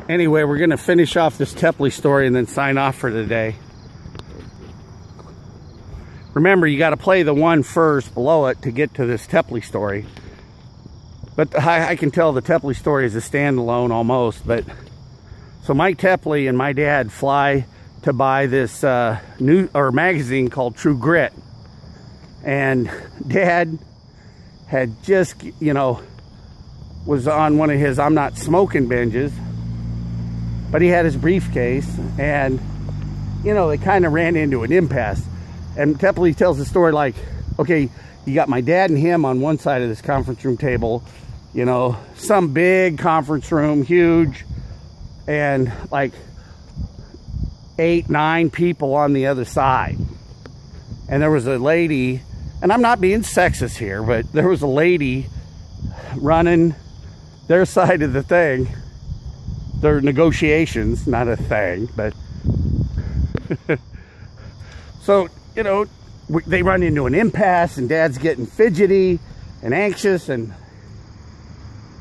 Anyway, we're going to finish off this Tepley story and then sign off for today. Remember, you got to play the one first below it to get to this Tepley story. But I can tell the Tepley story is a standalone almost. But so Mike Tepley and my dad fly to buy this magazine called True Grit. And Dad had just, you know, was on one of his I'm not smoking binges. But he had his briefcase, and, you know, they kind of ran into an impasse. And Tepley tells the story like, okay, you got my dad and him on one side of this conference room table, you know, some big conference room, huge, and like 8, 9 people on the other side. And there was a lady, and I'm not being sexist here, but there was a lady running their side of the thing. Their negotiations, not a thing, but so, you know, they run into an impasse, and Dad's getting fidgety and anxious, and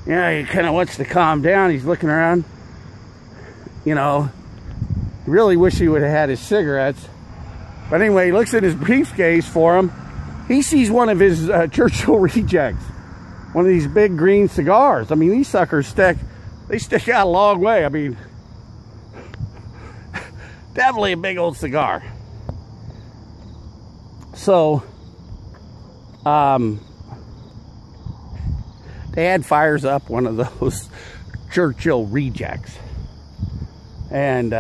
you know, he kind of wants to calm down. He's looking around, you know, really wish he would have had his cigarettes. But anyway, he looks at his briefcase for him. He sees one of his Churchill Rejects, one of these big green cigars. I mean, these suckers stick out a long way. I mean, definitely a big old cigar. So, Dad fires up one of those Churchill Rejects. And,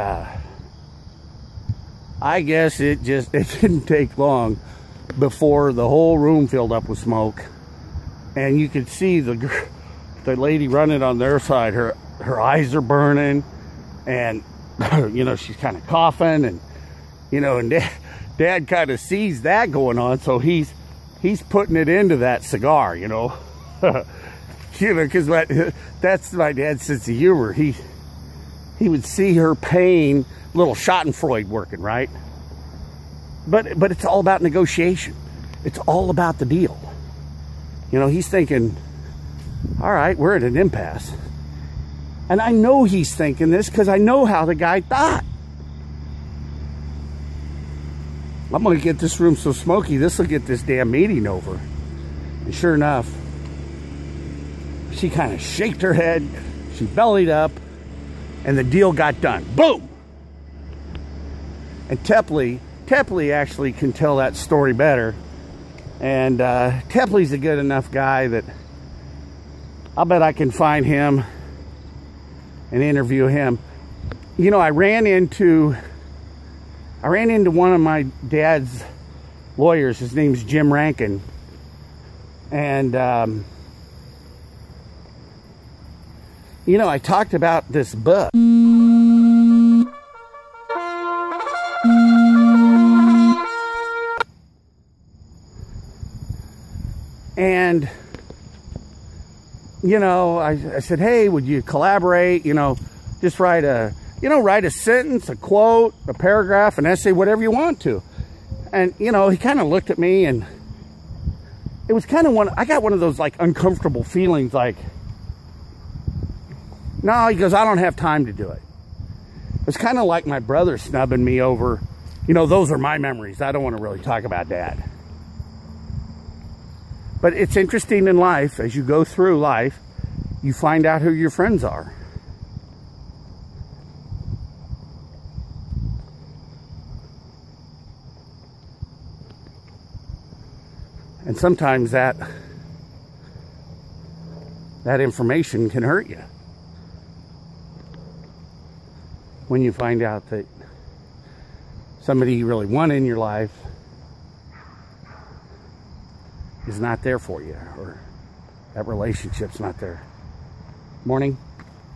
I guess it didn't take long before the whole room filled up with smoke. And you could see the lady running on their side, her eyes are burning, and you know, she's kind of coughing, and you know, and Dad kind of sees that going on, so he's putting it into that cigar, you know. You know, because that's my dad's sense of humor. He would see her pain, little schadenfreude working, right? But it's all about negotiation. It's all about the deal. You know, he's thinking, all right, we're at an impasse. And I know he's thinking this because I know how the guy thought. I'm going to get this room so smoky, this will get this damn meeting over. And sure enough, she kind of shaked her head, she bellied up, and the deal got done. Boom! And Tepley actually can tell that story better. And Tepley's a good enough guy that I'll bet I can find him and interview him. You know, I ran into one of my dad's lawyers. His name's Jim Rankin. And, you know, I talked about this book. And, you know, I said, hey, would you collaborate? You know, just write a sentence, a quote, a paragraph, an essay, whatever you want to. And, you know, he kind of looked at me, and it was kind of I got one of those, like, uncomfortable feelings, like, no, he goes, I don't have time to do it. It's kind of like my brother snubbing me over, you know, those are my memories. I don't want to really talk about Dad. But it's interesting in life, as you go through life, you find out who your friends are. And sometimes that information can hurt you. When you find out that somebody you really want in your life is not there for you, or that relationship's not there. Morning.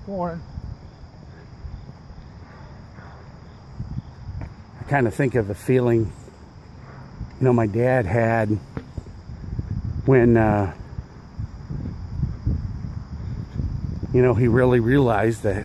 Morning. I kind of think of the feeling, you know, my dad had when, you know, he really realized that